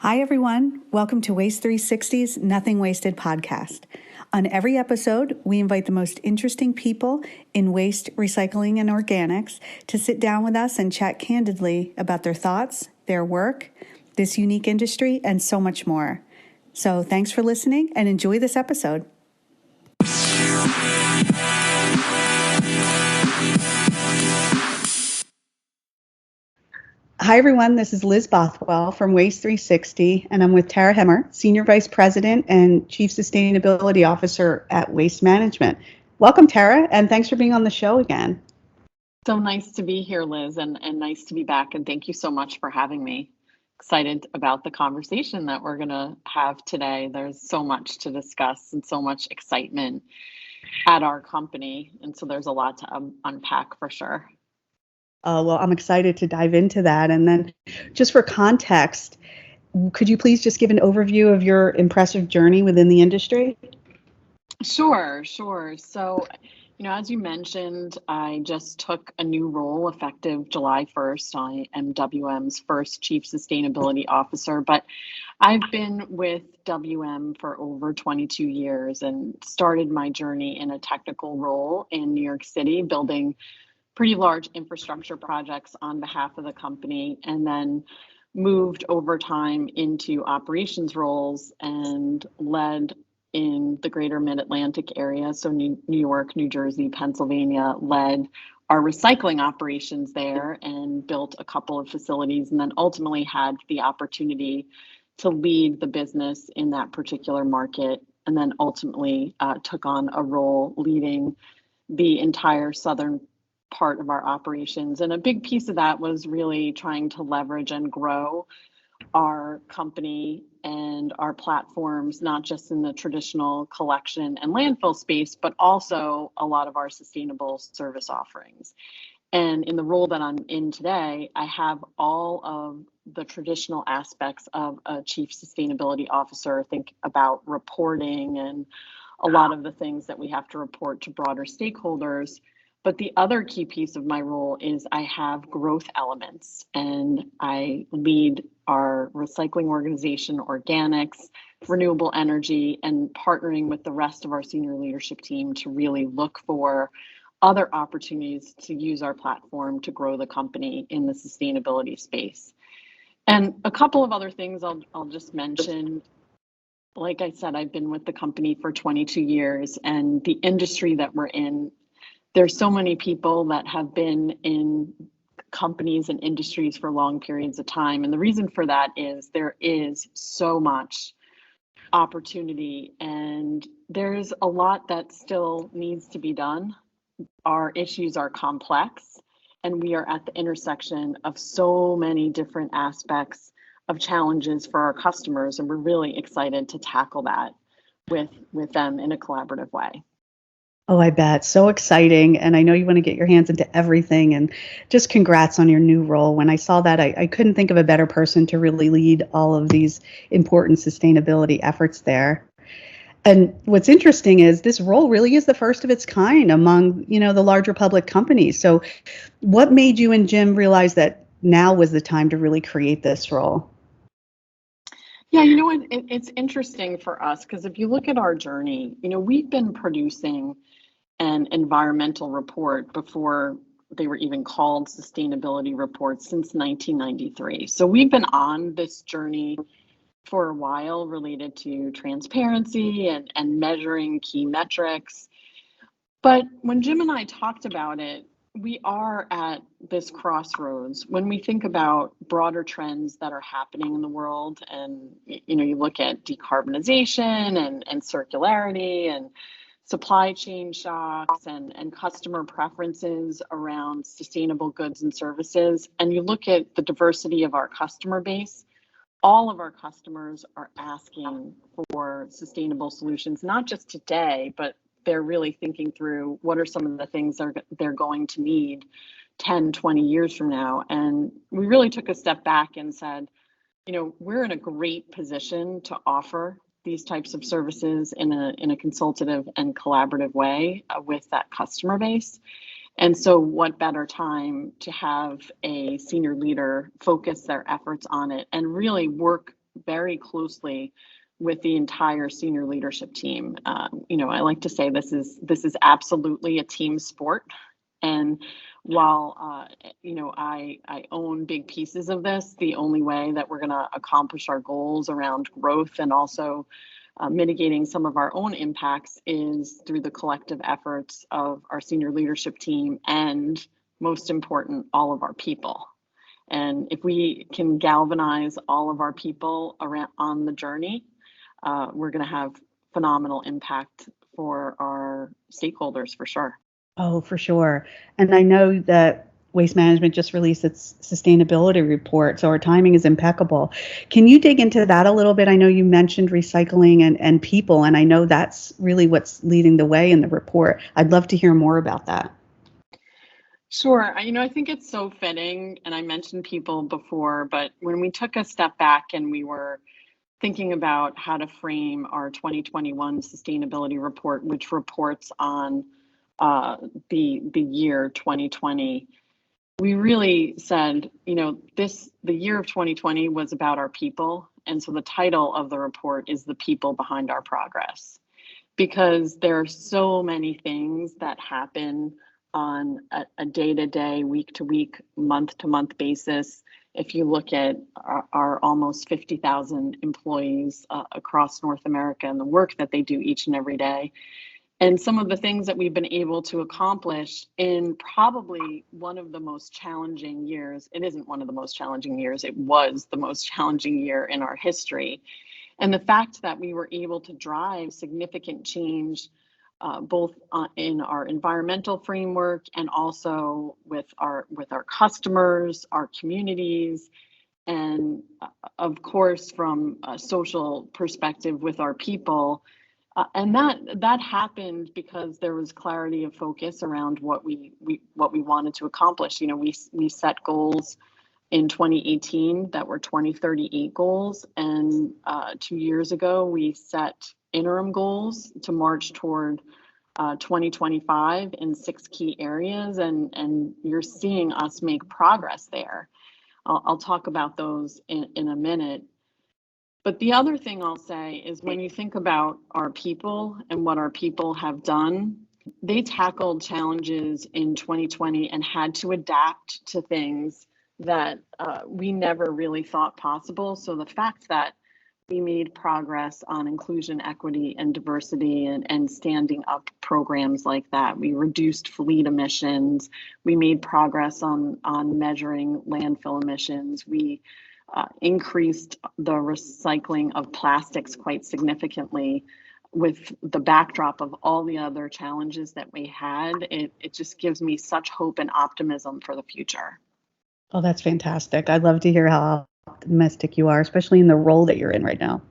Hi, everyone. Welcome to Waste 360's Nothing Wasted podcast. On every episode, we invite the most interesting people in waste, recycling, and organics to sit down with us and chat candidly about their thoughts, their work, this unique industry, and so much more. So thanks for listening and enjoy this episode. Hi, everyone. This is Liz Bothwell from Waste 360, and I'm with Tara Hemmer, Senior Vice President and Chief Sustainability Officer at Waste Management. Welcome, Tara, and thanks for being on the show again. So nice to be here, Liz, and nice to be back, and thank you so much for having me. Excited about the conversation that we're going to have today. There's so much to discuss and so much excitement at our company, and so there's a lot to unpack for sure. Well, I'm excited to dive into that. And then just for context, could you please just give an overview of your impressive journey within the industry? Sure. So, as you mentioned, I just took a new role effective July 1st. I am WM's first Chief Sustainability Officer, but I've been with WM for over 22 years and started my journey in a technical role in New York City, building pretty large infrastructure projects on behalf of the company, and then moved over time into operations roles and led in the greater mid-Atlantic area. So New York, New Jersey, Pennsylvania, led our recycling operations there and built a couple of facilities, and then ultimately had the opportunity to lead the business in that particular market, and then ultimately took on a role leading the entire southern part of our operations. And a big piece of that was really trying to leverage and grow our company and our platforms, not just in the traditional collection and landfill space, but also a lot of our sustainable service offerings. And in the role that I'm in today, I have all of the traditional aspects of a chief sustainability officer. Think about reporting and a lot of the things that we have to report to broader stakeholders. But the other key piece of my role is I have growth elements, and I lead our recycling organization, organics, renewable energy, and partnering with the rest of our senior leadership team to really look for other opportunities to use our platform to grow the company in the sustainability space. And a couple of other things I'll just mention. Like I said, I've been with the company for 22 years, and the industry that we're in, there's so many people that have been in companies and industries for long periods of time. And the reason for that is there is so much opportunity, and there's a lot that still needs to be done. Our issues are complex, and we are at the intersection of so many different aspects of challenges for our customers. And we're really excited to tackle that with them in a collaborative way. Oh, I bet. So exciting. And I know you want to get your hands into everything, and just congrats on your new role. When I saw that, I couldn't think of a better person to really lead all of these important sustainability efforts there. And what's interesting is this role really is the first of its kind among, the larger public companies. So what made you and Jim realize that now was the time to really create this role? Yeah, it's interesting for us because if you look at our journey, we've been producing an environmental report before they were even called sustainability reports since 1993. So we've been on this journey for a while related to transparency and measuring key metrics. But when Jim and I talked about it, we are at this crossroads when we think about broader trends that are happening in the world. And, you look at decarbonization and circularity and supply chain shocks and customer preferences around sustainable goods and services. And you look at the diversity of our customer base, all of our customers are asking for sustainable solutions, not just today, but they're really thinking through what are some of the things they're going to need 10, 20 years from now. And we really took a step back and said, we're in a great position to offer these types of services in a consultative and collaborative way with that customer base. And so what better time to have a senior leader focus their efforts on it and really work very closely with the entire senior leadership team. I like to say this is absolutely a team sport. And while I own big pieces of this, the only way that we're going to accomplish our goals around growth and also mitigating some of our own impacts is through the collective efforts of our senior leadership team and, most important, all of our people. And if we can galvanize all of our people around on the journey, we're going to have phenomenal impact for our stakeholders for sure. Oh, for sure. And I know that Waste Management just released its sustainability report, so our timing is impeccable. Can you dig into that a little bit? I know you mentioned recycling and people, and I know that's really what's leading the way in the report. I'd love to hear more about that. Sure. I think it's so fitting, and I mentioned people before, but when we took a step back and we were thinking about how to frame our 2021 sustainability report, which reports on the year 2020, we really said, the year of 2020 was about our people. And so the title of the report is The People Behind Our Progress, because there are so many things that happen on a day-to-day, week-to-week, month-to-month basis. If you look at our almost 50,000 employees across North America and the work that they do each and every day, and some of the things that we've been able to accomplish in probably one of the most challenging years. It isn't one of the most challenging years, it was the most challenging year in our history. And the fact that we were able to drive significant change, both in our environmental framework and also with our customers, our communities, and of course from a social perspective with our people. And that happened because there was clarity of focus around what we wanted to accomplish. We set goals in 2018 that were 2038 goals, and 2 years ago we set interim goals to march toward 2025 in 6 key areas, and you're seeing us make progress there. I'll talk about those in a minute. But the other thing I'll say is when you think about our people and what our people have done, they tackled challenges in 2020 and had to adapt to things that we never really thought possible. So the fact that we made progress on inclusion, equity, and diversity and standing up programs like that. We reduced fleet emissions. We made progress on measuring landfill emissions. We increased the recycling of plastics quite significantly. With the backdrop of all the other challenges that we had, it just gives me such hope and optimism for the future. Oh, that's fantastic. I'd love to hear how optimistic you are, especially in the role that you're in right now.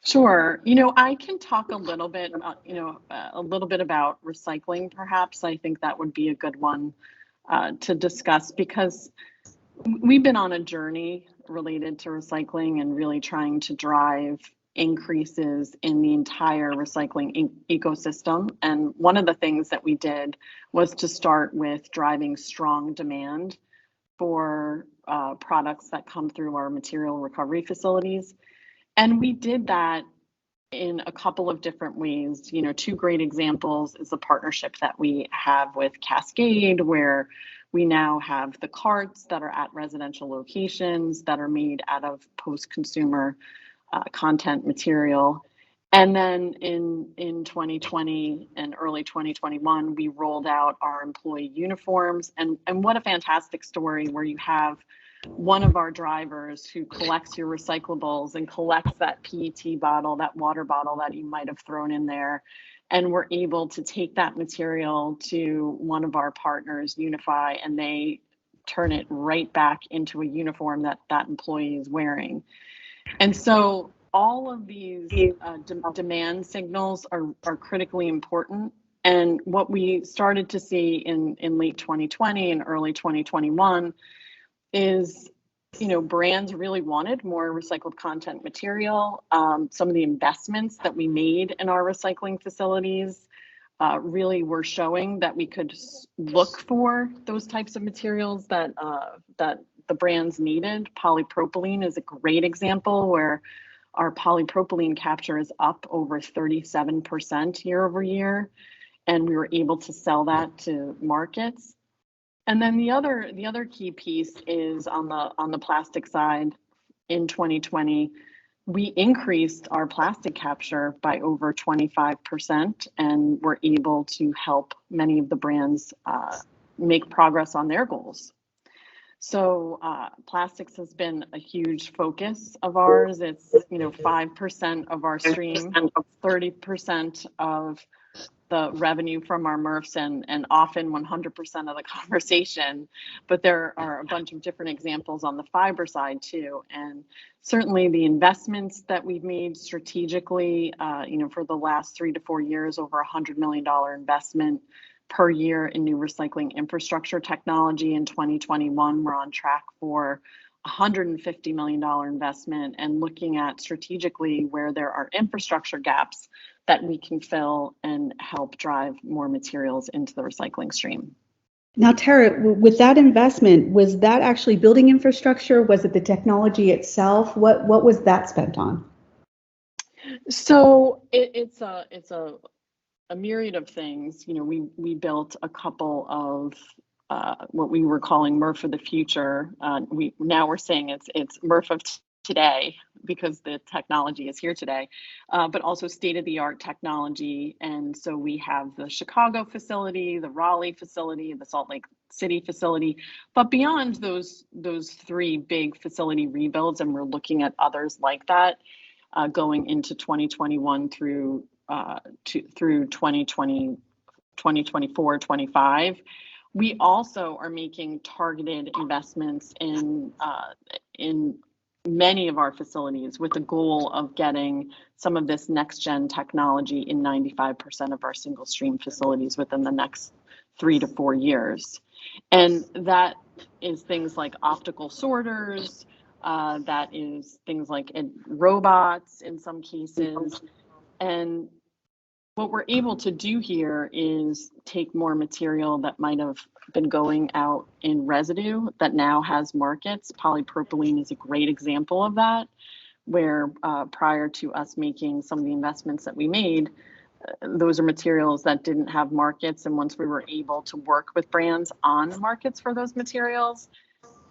Sure. I can talk a little bit about recycling, perhaps. I think that would be a good one to discuss, because we've been on a journey related to recycling and really trying to drive increases in the entire recycling ecosystem. And one of the things that we did was to start with driving strong demand for products that come through our material recovery facilities. And we did that in a couple of different ways. 2 great examples is the partnership that we have with Cascade, where we now have the carts that are at residential locations that are made out of post-consumer content material. And then in 2020 and early 2021, we rolled out our employee uniforms. And what a fantastic story, where you have one of our drivers who collects your recyclables and collects that PET bottle, that water bottle that you might have thrown in there. And we're able to take that material to one of our partners, Unify, and they turn it right back into a uniform that employee is wearing. And so all of these demand signals are critically important. And what we started to see in late 2020 and early 2021 is, brands really wanted more recycled content material. Some of the investments that we made in our recycling facilities really were showing that we could look for those types of materials that the brands needed. Polypropylene is a great example where our polypropylene capture is up over 37% year over year, and we were able to sell that to markets. And then the other key piece is on the plastic side. In 2020, we increased our plastic capture by over 25%, and we're able to help many of the brands make progress on their goals. So plastics has been a huge focus of ours. It's 5% of our stream, 30% of the revenue from our MRFs, and often 100% of the conversation. But there are a bunch of different examples on the fiber side too. And certainly the investments that we've made strategically, for the last 3 to 4 years, over $100 million investment per year in new recycling infrastructure technology. In 2021, we're on track for $150 million investment, and looking at strategically where there are infrastructure gaps that we can fill and help drive more materials into the recycling stream. Now, Tara, with that investment, was that actually building infrastructure? Was it the technology itself? What was that spent on? So it's a myriad of things. We built a couple of what we were calling MRF of the future. We're saying it's MRF of today because the technology is here today, but also state-of-the-art technology. And so we have the Chicago facility, the Raleigh facility, the Salt Lake City facility. But beyond those 3 big facility rebuilds, and we're looking at others like that going into 2021 through 2020, 2024, 25. We also are making targeted investments in many of our facilities with the goal of getting some of this next gen technology in 95% of our single stream facilities within the next 3 to 4 years. And that is things like optical sorters, that is things like robots in some cases. And what we're able to do here is take more material that might have been going out in residue that now has markets. Polypropylene is a great example of that, where prior to us making some of the investments that we made, those are materials that didn't have markets. And once we were able to work with brands on markets for those materials,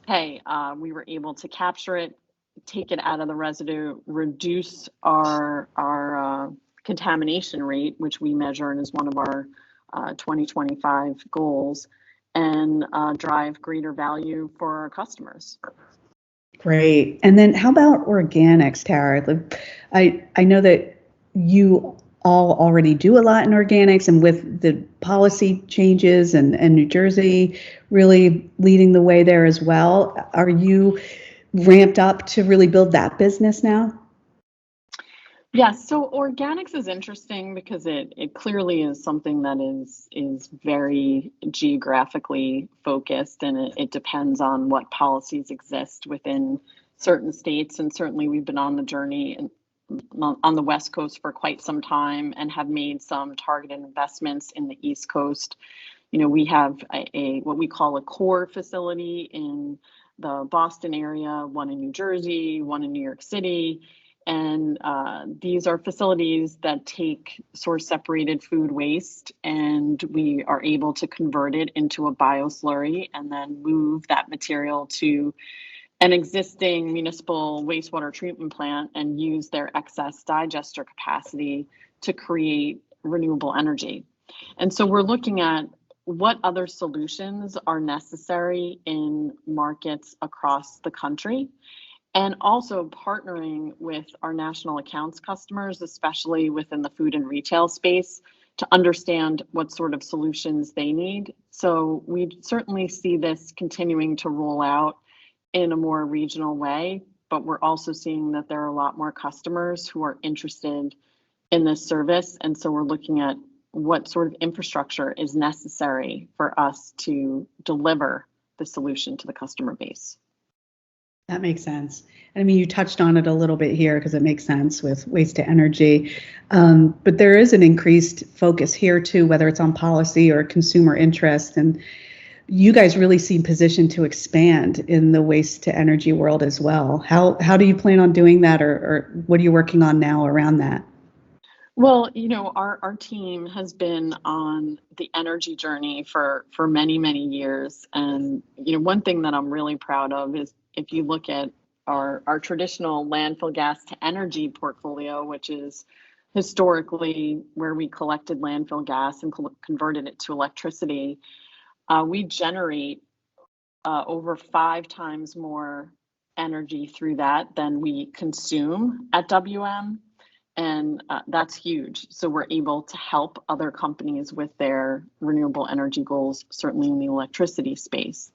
we were able to capture it, take it out of the residue, reduce our contamination rate, which we measure and is one of our 2025 goals, and drive greater value for our customers. Great. And then how about organics, Tara? I know that you all already do a lot in organics, and with the policy changes and New Jersey really leading the way there as well, are you ramped up to really build that business now? Yes, so organics is interesting because it clearly is something that is very geographically focused, and it depends on what policies exist within certain states. And certainly we've been on the journey on the West Coast for quite some time and have made some targeted investments in the East Coast. We have what we call a core facility in the Boston area, one in New Jersey, one in New York City. And these are facilities that take source separated food waste, and we are able to convert it into a bioslurry and then move that material to an existing municipal wastewater treatment plant and use their excess digester capacity to create renewable energy. And so we're looking at what other solutions are necessary in markets across the country, and also partnering with our national accounts customers, especially within the food and retail space, to understand what sort of solutions they need. So we certainly see this continuing to roll out in a more regional way, but we're also seeing that there are a lot more customers who are interested in this service. And so we're looking at what sort of infrastructure is necessary for us to deliver the solution to the customer base. That makes sense. I mean, you touched on it a little bit here because it makes sense with waste to energy. But there is an increased focus here too, whether it's on policy or consumer interest. And you guys really seem positioned to expand in the waste to energy world as well. How do you plan on doing that, or what are you working on now around that? Well, our team has been on the energy journey for many, many years. And, one thing that I'm really proud of is if you look at our traditional landfill gas to energy portfolio, which is historically where we collected landfill gas and converted it to electricity, we generate over 5 times more energy through that than we consume at WM. And that's huge. So we're able to help other companies with their renewable energy goals, certainly in the electricity space.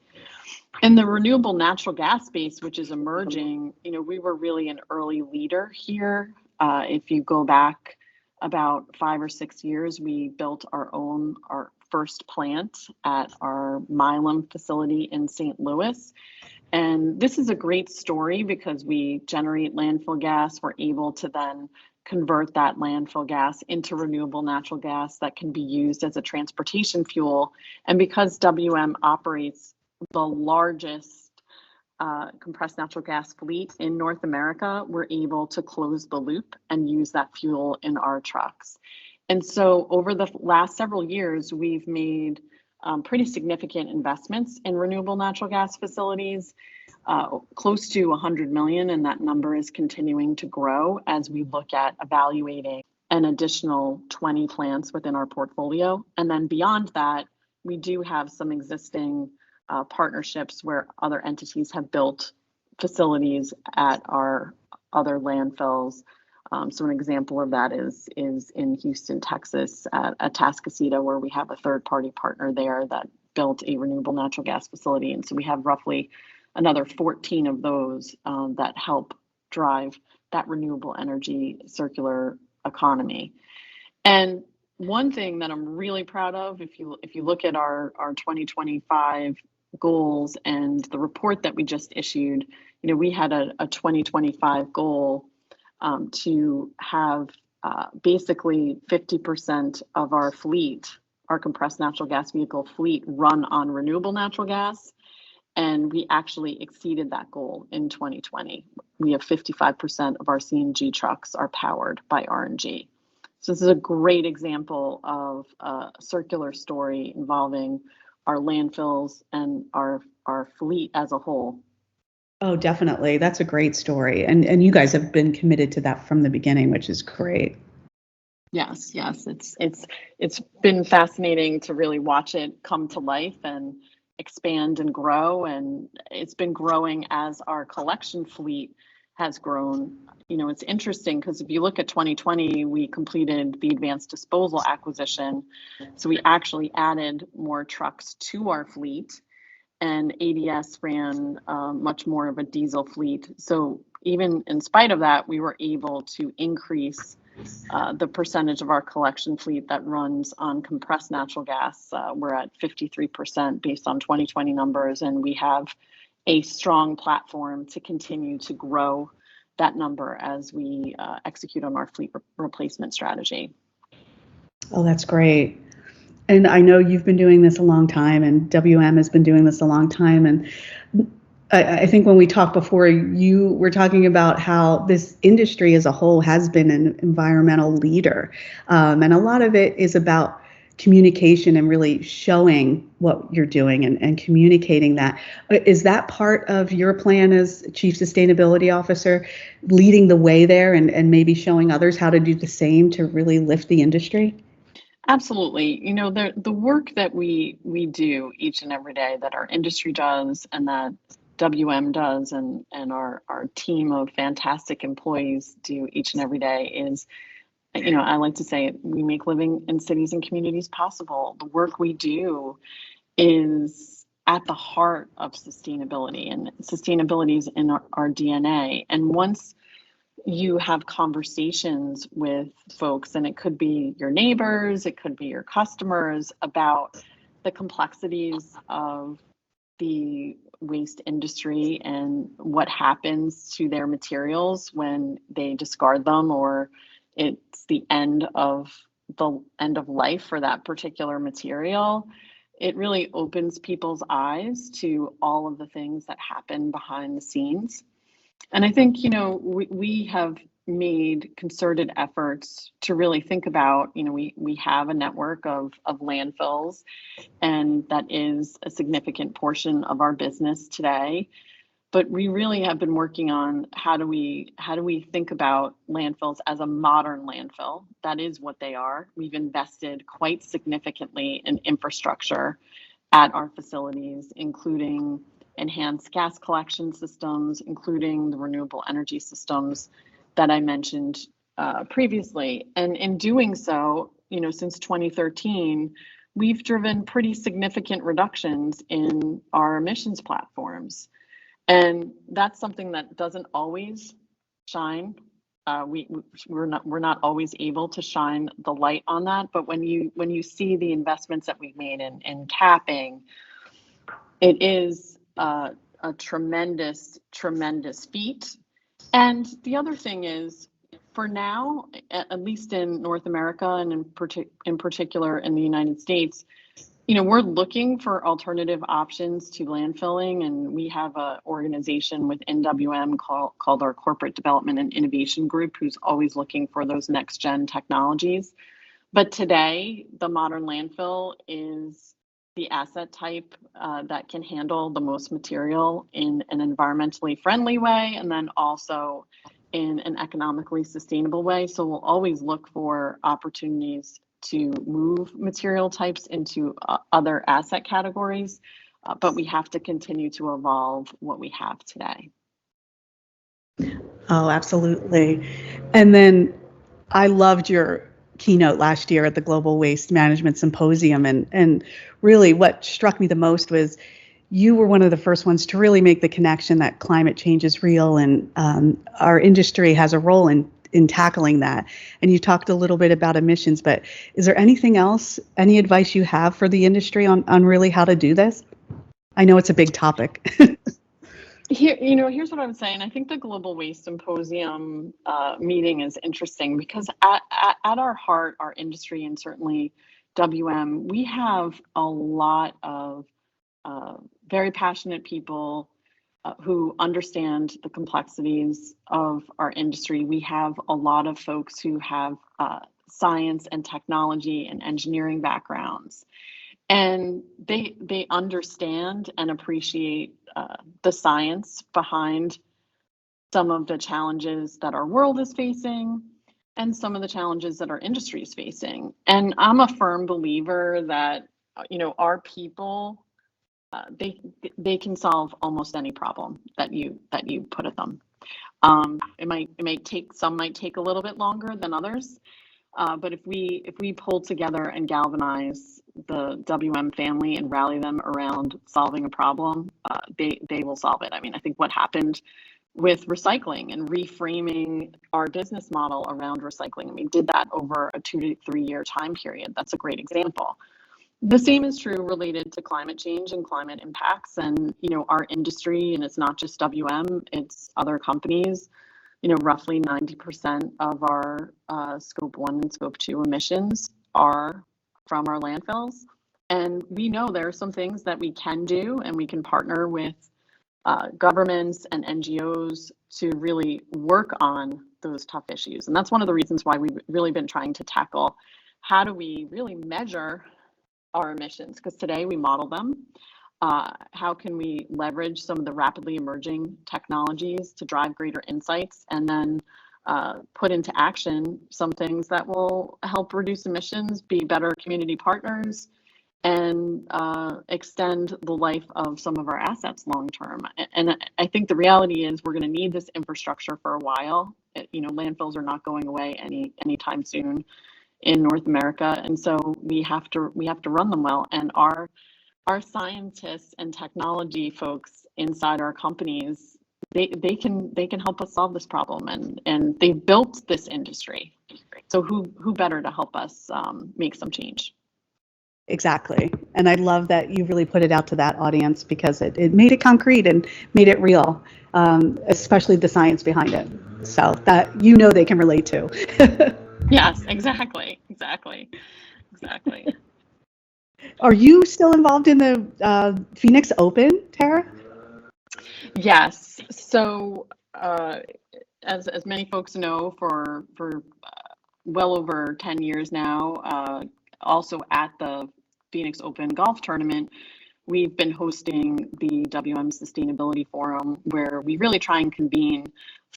In the renewable natural gas space, which is emerging, we were really an early leader here. If you go back about 5 or 6 years, we built our first plant at our Milam facility in St. Louis. And this is a great story because we generate landfill gas. We're able to then convert that landfill gas into renewable natural gas that can be used as a transportation fuel. And because WM operates the largest compressed natural gas fleet in North America, we're able to close the loop and use that fuel in our trucks. And so over the last several years, we've made pretty significant investments in renewable natural gas facilities, close to 100 million, and that number is continuing to grow as we look at evaluating an additional 20 plants within our portfolio. And then beyond that, we do have some existing partnerships where other entities have built facilities at our other landfills. So an example of that is in Houston, Texas, at Atascocita, where we have a third-party partner there that built a renewable natural gas facility. And so we have roughly another 14 of those that help drive that renewable energy circular economy. And one thing that I'm really proud of, if you look at our 2025 goals and the report that we just issued, we had a 2025 goal to have basically 50% of our fleet, our compressed natural gas vehicle fleet, run on renewable natural gas. And we actually exceeded that goal in 2020. We have 55% of our CNG trucks are powered by RNG. So this is a great example of a circular story involving our landfills and our fleet as a whole. Oh, definitely. That's a great story. And you guys have been committed to that from the beginning, which is great. Yes. It's been fascinating to really watch it come to life and expand and grow. And it's been growing as our collection fleet has grown. It's interesting because if you look at 2020, we completed the advanced disposal acquisition. So we actually added more trucks to our fleet, and ADS ran much more of a diesel fleet. So even in spite of that, we were able to increase the percentage of our collection fleet that runs on compressed natural gas. We're at 53% based on 2020 numbers, and we have a strong platform to continue to grow that number as we execute on our fleet replacement strategy. Oh, that's great. And I know you've been doing this a long time, and WM has been doing this a long time. And I think when we talked before, you were talking about how this industry as a whole has been an environmental leader. And a lot of it is about communication and really showing what you're doing and communicating that. Is that part of your plan as Chief Sustainability Officer, leading the way there and maybe showing others how to do the same to really lift the industry? Absolutely. The work that we do each and every day, that our industry does and that WM does and our team of fantastic employees do each and every day is, I like to say we make living in cities and communities possible. The work we do is at the heart of sustainability, and sustainability is in our DNA. And once you have conversations with folks, and it could be your neighbors, it could be your customers, about the complexities of the waste industry and what happens to their materials when they discard them, or it's the end of life for that particular material, it really opens people's eyes to all of the things that happen behind the scenes. And I think, we have made concerted efforts to really think about, we have a network of landfills, and that is a significant portion of our business today. But we really have been working on how do we think about landfills as a modern landfill. That is what they are. We've invested quite significantly in infrastructure at our facilities, including enhanced gas collection systems, including the renewable energy systems that I mentioned previously. And in doing so, since 2013, we've driven pretty significant reductions in our emissions platforms. And that's something that doesn't always shine. We're not always able to shine the light on that. But when you see the investments that we've made in capping, it is a tremendous feat. And the other thing is, for now, at least in North America and in particular in the United States, we're looking for alternative options to landfilling, and we have an organization within WM called our Corporate Development and Innovation Group, who's always looking for those next gen technologies. But today, the modern landfill is the asset type that can handle the most material in an environmentally friendly way, and then also in an economically sustainable way. So we'll always look for opportunities to move material types into other asset categories, but we have to continue to evolve what we have today. Oh, absolutely. And then I loved your keynote last year at the Global Waste Management Symposium, and really what struck me the most was you were one of the first ones to really make the connection that climate change is real, and our industry has a role in tackling that. And you talked a little bit about emissions, but is there anything else, any advice you have for the industry on really how to do this? I know it's a big topic. Here's what I would say, and I think the Global Waste Symposium meeting is interesting because at our heart, our industry, and certainly WM, we have a lot of very passionate people who understand the complexities of our industry. We have a lot of folks who have science and technology and engineering backgrounds, and they understand and appreciate the science behind some of the challenges that our world is facing and some of the challenges that our industry is facing. And I'm a firm believer that our people, they can solve almost any problem that you put at them. It might take a little bit longer than others, but if we pull together and galvanize the WM family and rally them around solving a problem, they will solve it. I mean, I think what happened with recycling and reframing our business model around recycling, we did that over a 2 to 3 year time period. That's a great example. The same is true related to climate change and climate impacts, and our industry, and it's not just WM, it's other companies. Roughly 90% of our Scope 1 and Scope 2 emissions are from our landfills, and we know there are some things that we can do, and we can partner with governments and NGOs to really work on those tough issues. And that's one of the reasons why we've really been trying to tackle how do we really measure our emissions, because today we model them. How can we leverage some of the rapidly emerging technologies to drive greater insights, and then put into action some things that will help reduce emissions, be better community partners, and extend the life of some of our assets long term. And I think the reality is we're going to need this infrastructure for a while. Landfills are not going away anytime soon in North America, and so we have to run them well. And our scientists and technology folks inside our companies, they can help us solve this problem, and they've built this industry. So who better to help us make some change? Exactly. And I love that you really put it out to that audience, because it made it concrete and made it real, especially the science behind it. So that they can relate to. Yes, exactly. Are you still involved in the Phoenix Open, Tara? Yes. So, as many folks know, for well over 10 years now, also at the Phoenix Open Golf Tournament, we've been hosting the WM Sustainability Forum, where we really try and convene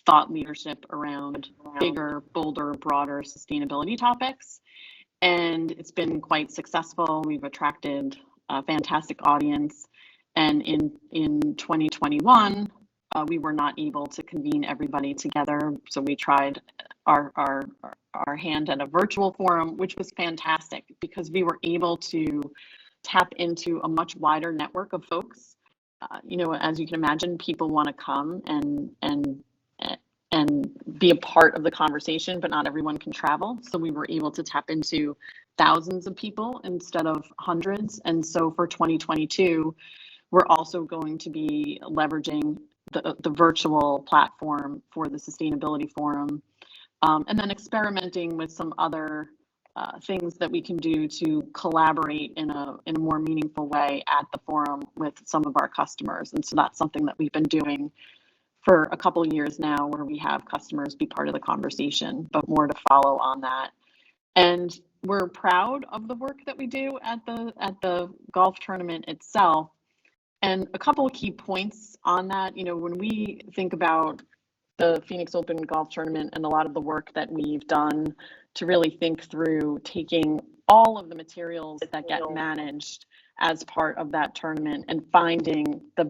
thought leadership around bigger, bolder, broader sustainability topics. And it's been quite successful. We've attracted a fantastic audience. And in 2021, we were not able to convene everybody together. So we tried our hand at a virtual forum, which was fantastic because we were able to tap into a much wider network of folks. As you can imagine, people want to come and be a part of the conversation, but not everyone can travel. So we were able to tap into thousands of people instead of hundreds. And so for 2022, we're also going to be leveraging the virtual platform for the Sustainability Forum, and then experimenting with some other things that we can do to collaborate in a more meaningful way at the forum with some of our customers. And so that's something that we've been doing for a couple of years now, where we have customers be part of the conversation, but more to follow on that. And we're proud of the work that we do at the golf tournament itself. And a couple of key points on that, when we think about the Phoenix Open Golf Tournament and a lot of the work that we've done to really think through taking all of the materials that get managed as part of that tournament and finding the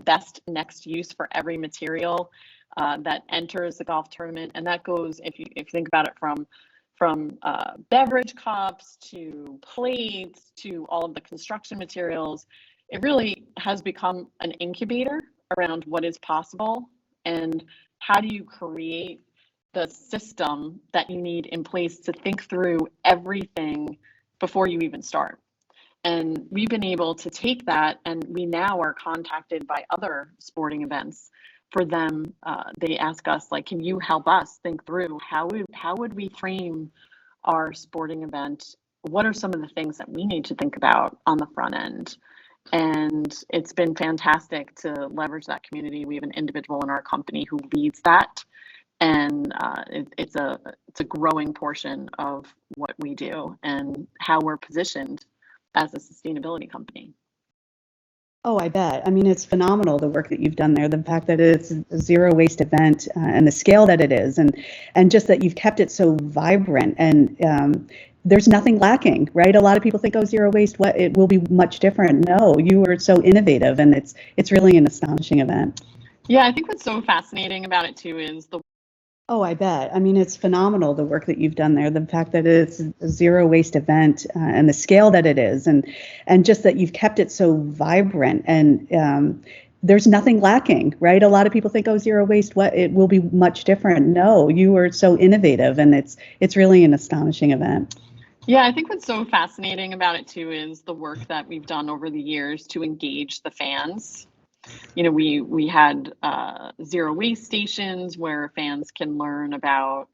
best next use for every material that enters the golf tournament. And that goes, if you think about it, from beverage cups to plates to all of the construction materials. It really has become an incubator around what is possible and how do you create the system that you need in place to think through everything before you even start. And we've been able to take that, and we now are contacted by other sporting events. For them, they ask us, like, can you help us think through how would we frame our sporting event? What are some of the things that we need to think about on the front end? And it's been fantastic to leverage that community. We have an individual in our company who leads that, and it's a growing portion of what we do and how we're positioned as a sustainability company. Oh, I bet. I mean, it's phenomenal, the work that you've done there, the fact that it's a zero waste event and the scale that it is, and just that you've kept it so vibrant, and there's nothing lacking, right? A lot of people think, oh, zero waste, what, it will be much different. No, you were so innovative, and it's really an astonishing event. Yeah, I think what's so fascinating about it too is Oh, I bet. I mean, it's phenomenal, the work that you've done there, the fact that it's a zero waste event and the scale that it is, and just that you've kept it so vibrant, and there's nothing lacking, right? A lot of people think, oh, zero waste, what, it will be much different. No, you were so innovative, and it's really an astonishing event. Yeah, I think what's so fascinating about it too is the work that we've done over the years to engage the fans. We had zero waste stations where fans can learn about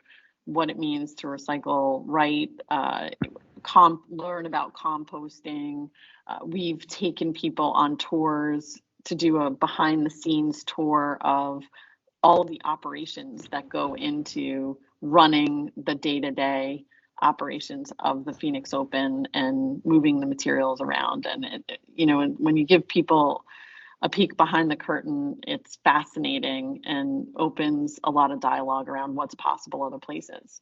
what it means to recycle right, learn about composting. We've taken people on tours to do a behind the scenes tour of all of the operations that go into running the day-to-day operations of the Phoenix Open and moving the materials around. And when you give people a peek behind the curtain, it's fascinating and opens a lot of dialogue around what's possible other places.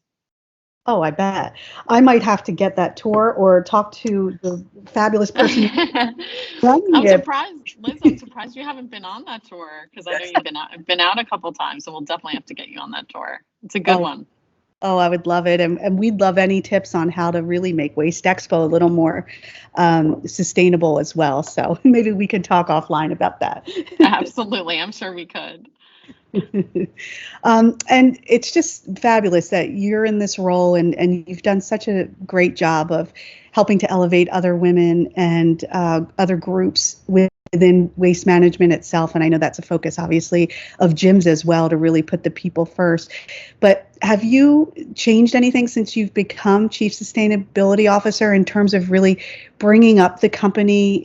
Oh, I bet. I might have to get that tour or talk to the fabulous person running I'm it. surprised, Liz. I'm surprised you haven't been on that tour, because I know you've been out a couple times, so we'll definitely have to get you on that tour. It's a good one. Oh, I would love it. And we'd love any tips on how to really make Waste Expo a little more sustainable as well. So maybe we could talk offline about that. Absolutely. I'm sure we could. And it's just fabulous that you're in this role, and you've done such a great job of helping to elevate other women and other groups within within waste management itself. And I know that's a focus, obviously, of Jim's as well, to really put the people first. But have you changed anything since you've become Chief Sustainability Officer in terms of really bringing up the company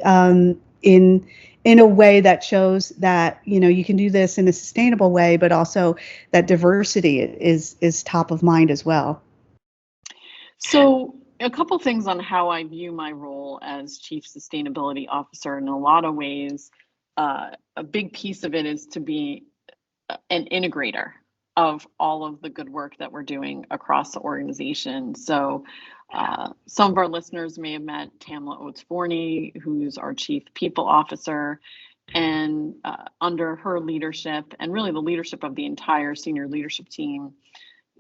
in a way that shows that you can do this in a sustainable way, but also that diversity is top of mind as well? So, a couple things on how I view my role as Chief Sustainability Officer. In a lot of ways, a big piece of it is to be an integrator of all of the good work that we're doing across the organization. So, some of our listeners may have met Tamla Oates-Forney, who's our Chief People Officer. And under her leadership, and really the leadership of the entire senior leadership team,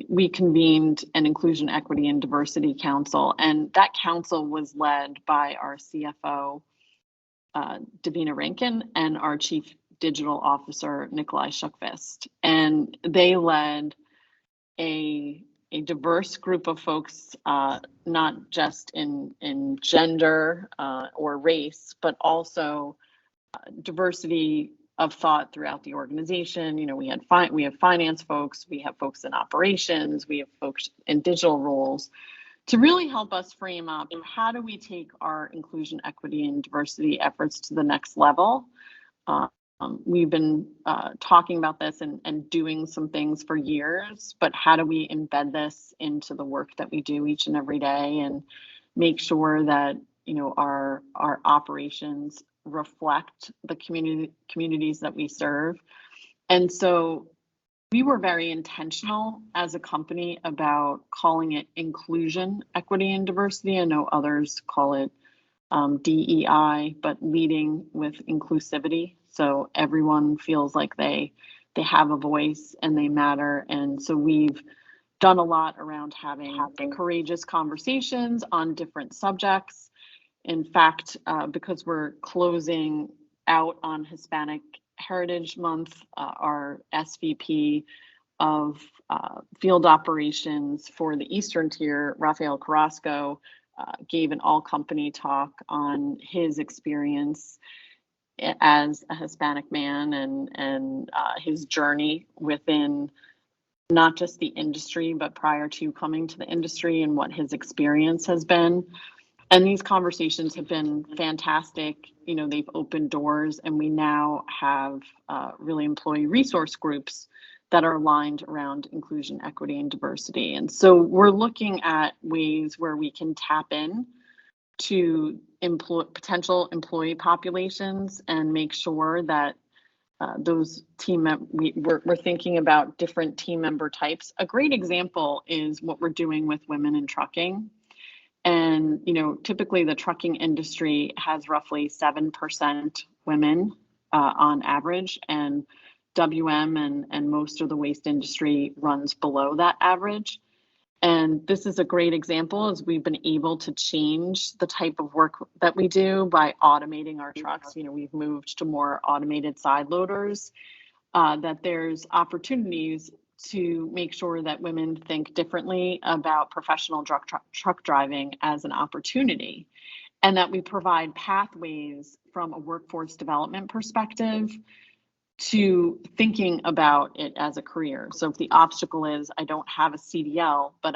we convened an Inclusion, Equity, and Diversity Council. And that council was led by our CFO, Davina Rankin, and our Chief Digital Officer, Nikolai Shukvist. And they led a diverse group of folks, not just in gender or race, but also diversity of thought throughout the organization. We have finance folks, we have folks in operations, we have folks in digital roles, to really help us frame up how do we take our inclusion, equity, and diversity efforts to the next level. We've been talking about this and doing some things for years, but how do we embed this into the work that we do each and every day, and make sure that our operations reflect the communities that we serve? And so we were very intentional as a company about calling it inclusion, equity, and diversity. I know others call it DEI, but leading with inclusivity, so everyone feels like they have a voice and they matter. And so we've done a lot around having courageous conversations on different subjects. In fact, because we're closing out on Hispanic Heritage Month, our SVP of field operations for the Eastern Tier, Rafael Carrasco, gave an all-company talk on his experience as a Hispanic man and his journey within not just the industry, but prior to coming to the industry, and what his experience has been. And these conversations have been fantastic. They've opened doors, and we now have really employee resource groups that are aligned around inclusion, equity, and diversity. And so we're looking at ways where we can tap in to potential employee populations and make sure that those we're thinking about different team member types. A great example is what we're doing with women in trucking. And typically the trucking industry has roughly 7% women on average, and WM and most of the waste industry runs below that average. And this is a great example, as we've been able to change the type of work that we do by automating our trucks. We've moved to more automated side loaders, that there's opportunities to make sure that women think differently about professional truck driving as an opportunity, and that we provide pathways from a workforce development perspective to thinking about it as a career. So if the obstacle is I don't have a CDL, but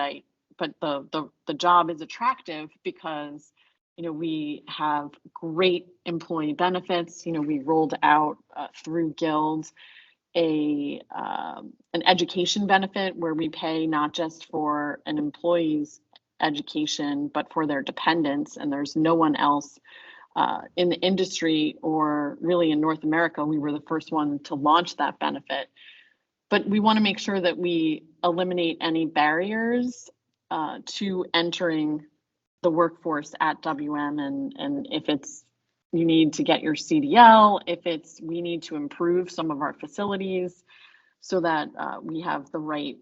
the job is attractive because we have great employee benefits. We rolled out through guilds an education benefit where we pay not just for an employee's education, but for their dependents. And there's no one else in the industry, or really in North America. We were the first one to launch that benefit. But we want to make sure that we eliminate any barriers to entering the workforce at WM. And if it's you need to get your CDL, if it's we need to improve some of our facilities so that we have the right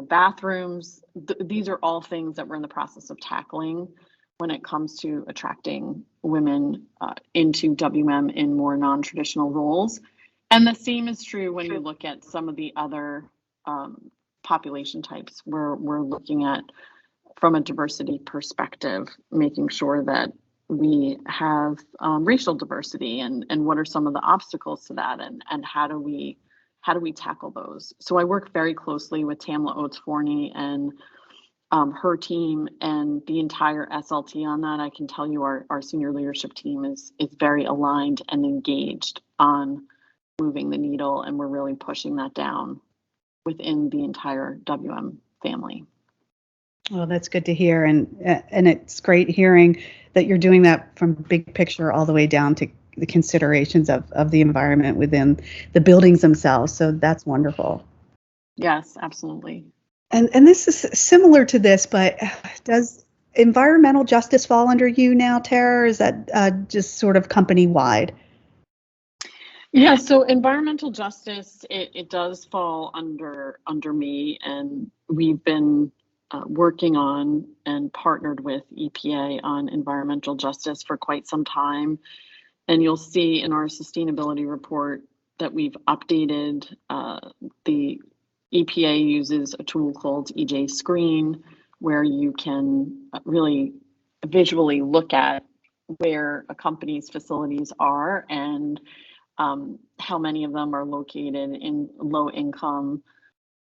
bathrooms. These are all things that we're in the process of tackling when it comes to attracting women into WM in more non-traditional roles. And the same is true when you look at some of the other population types where we're looking at, from a diversity perspective, making sure that we have racial diversity, and what are some of the obstacles to that, and how do we tackle those? So I work very closely with Tamla Oates Forney and her team and the entire SLT on that. I can tell you our senior leadership team is very aligned and engaged on moving the needle, and we're really pushing that down within the entire WM family. Well, that's good to hear, and it's great hearing that you're doing that from big picture all the way down to the considerations of the environment within the buildings themselves. So that's wonderful. Yes, absolutely. And this is similar to this, but does environmental justice fall under you now, Tara, or is that just sort of company wide? Yeah, so environmental justice, it does fall under me, and we've been working on and partnered with EPA on environmental justice for quite some time. And you'll see in our sustainability report that we've updated. The EPA uses a tool called EJ Screen, where you can really visually look at where a company's facilities are and how many of them are located in low income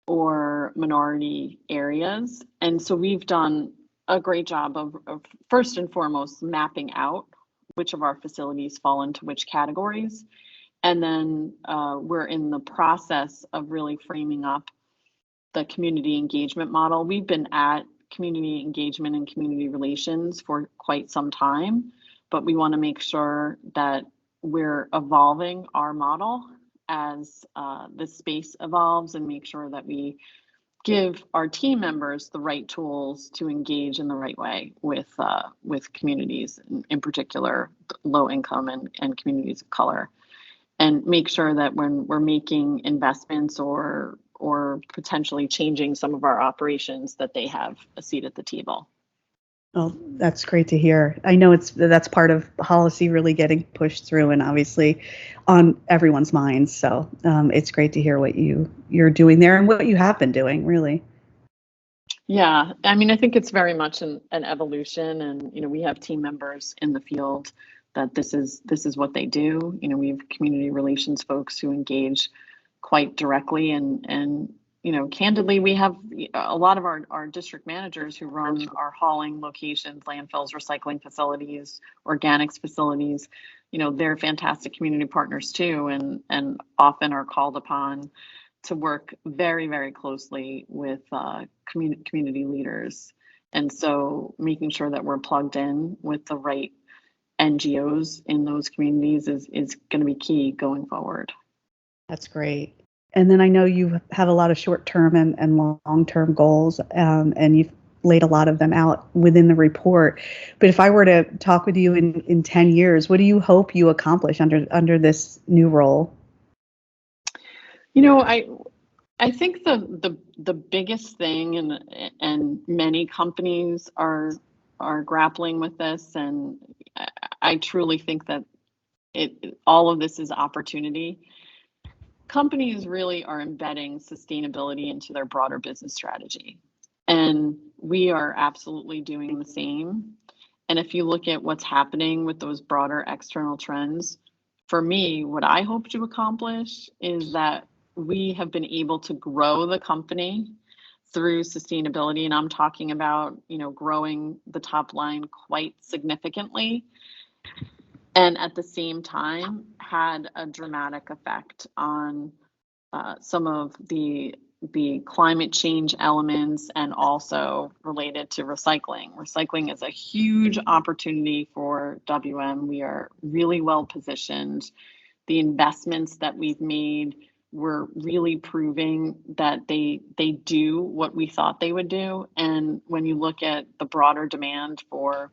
or minority areas. And so we've done a great job of first and foremost mapping out which of our facilities fall into which categories. And then we're in the process of really framing up the community engagement model. We've been at community engagement and community relations for quite some time, but we want to make sure that we're evolving our model as the space evolves, and make sure that we give our team members the right tools to engage in the right way with communities, in particular low income and communities of color, and make sure that when we're making investments or potentially changing some of our operations, that they have a seat at the table. Well, that's great to hear. I know that's part of policy really getting pushed through, and obviously on everyone's minds. So it's great to hear what you're doing there and what you have been doing, really. Yeah, I mean, I think it's very much an evolution, and we have team members in the field that this is what they do. We have community relations folks who engage quite directly, and candidly, we have a lot of our district managers who run our hauling locations, landfills, recycling facilities, organics facilities. They're fantastic community partners too, and often are called upon to work very, very closely with community leaders. And so making sure that we're plugged in with the right NGOs in those communities is going to be key going forward. That's great. And then I know you have a lot of short-term and long-term goals, and you've laid a lot of them out within the report. But if I were to talk with you in 10 years, what do you hope you accomplish under this new role? I think the biggest thing, and many companies are grappling with this, and I truly think that all of this is opportunity. Companies really are embedding sustainability into their broader business strategy, and we are absolutely doing the same. And if you look at what's happening with those broader external trends, for me, what I hope to accomplish is that we have been able to grow the company through sustainability, and I'm talking about growing the top line quite significantly, and at the same time had a dramatic effect on some of the climate change elements, and also related to recycling. Recycling is a huge opportunity for WM. We are really well positioned. The investments that we've made were really proving that they do what we thought they would do. And when you look at the broader demand for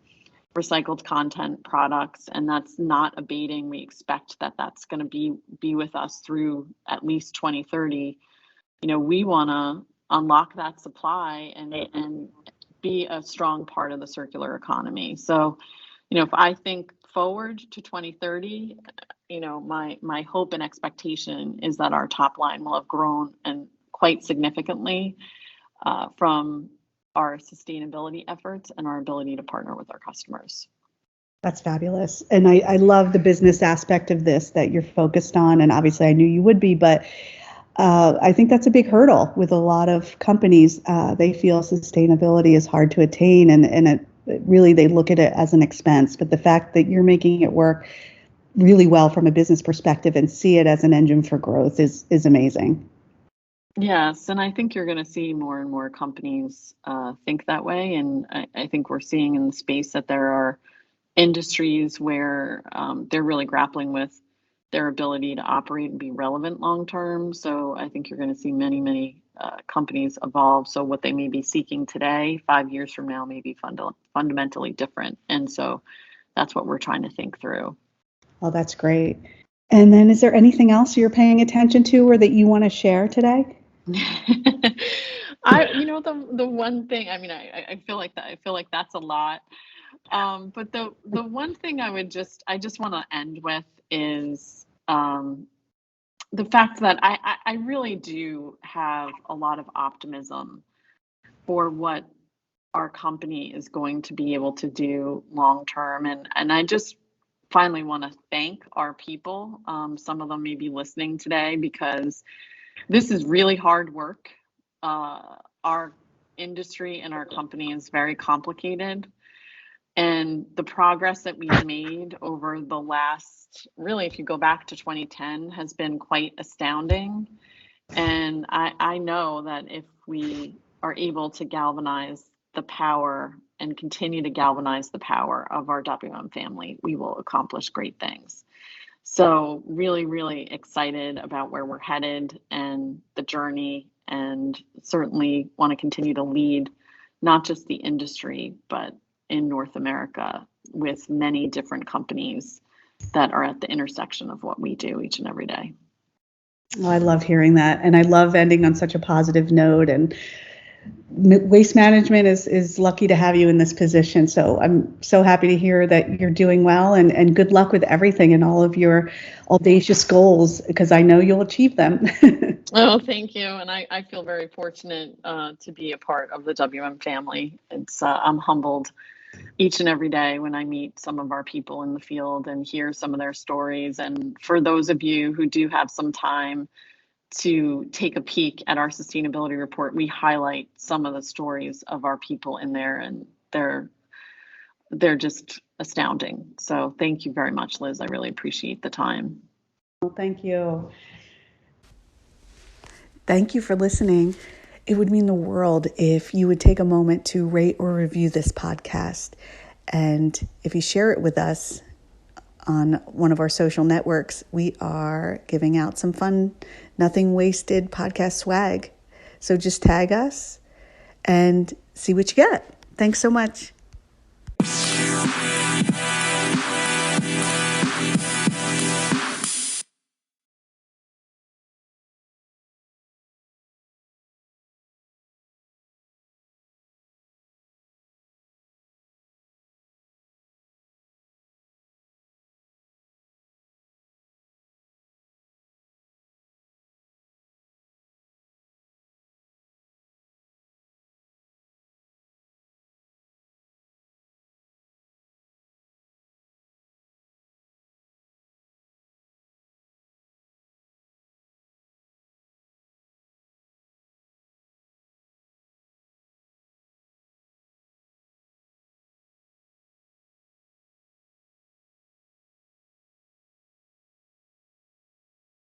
recycled content products, and that's not abating, we expect that that's going to be with us through at least 2030. We want to unlock that supply and be a strong part of the circular economy. So if I think forward to 2030, my hope and expectation is that our top line will have grown, and quite significantly, from our sustainability efforts and our ability to partner with our customers. That's fabulous. And I love the business aspect of this that you're focused on. And obviously, I knew you would be, but I think that's a big hurdle with a lot of companies. They feel sustainability is hard to attain, and it really they look at it as an expense. But the fact that you're making it work really well from a business perspective and see it as an engine for growth is amazing. Yes, and I think you're going to see more and more companies think that way. And I think we're seeing in the space that there are industries where they're really grappling with their ability to operate and be relevant long term. So I think you're going to see many, many companies evolve. So what they may be seeking today, 5 years from now, may be fundamentally different. And so that's what we're trying to think through. Oh, that's great. And then is there anything else you're paying attention to or that you want to share today? The one thing, I mean, I feel like that, I feel like that's a lot. But the one thing I just want to end with is the fact that I really do have a lot of optimism for what our company is going to be able to do long term. And I just finally want to thank our people. Some of them may be listening today because this is really hard work. Our industry and our company is very complicated. And the progress that we've made over the last, really, if you go back to 2010, has been quite astounding. And I know that if we are able to galvanize the power and continue to galvanize the power of our WM family, we will accomplish great things. So really, really excited about where we're headed and the journey, and certainly want to continue to lead not just the industry, but in North America with many different companies that are at the intersection of what we do each and every day. Oh, I love hearing that. And I love ending on such a positive note. And waste management is lucky to have you in this position. So I'm so happy to hear that you're doing well, and good luck with everything and all of your audacious goals, because I know you'll achieve them. Oh, thank you. And I feel very fortunate to be a part of the WM family. I'm humbled each and every day when I meet some of our people in the field and hear some of their stories. And for those of you who do have some time to take a peek at our sustainability report, we highlight some of the stories of our people in there, and they're just astounding. So thank you very much, Liz. I really appreciate the time. Well, thank you. Thank you for listening. It would mean the world if you would take a moment to rate or review this podcast. And if you share it with us on one of our social networks, we are giving out some fun, nothing wasted podcast swag. So just tag us and see what you get. Thanks so much.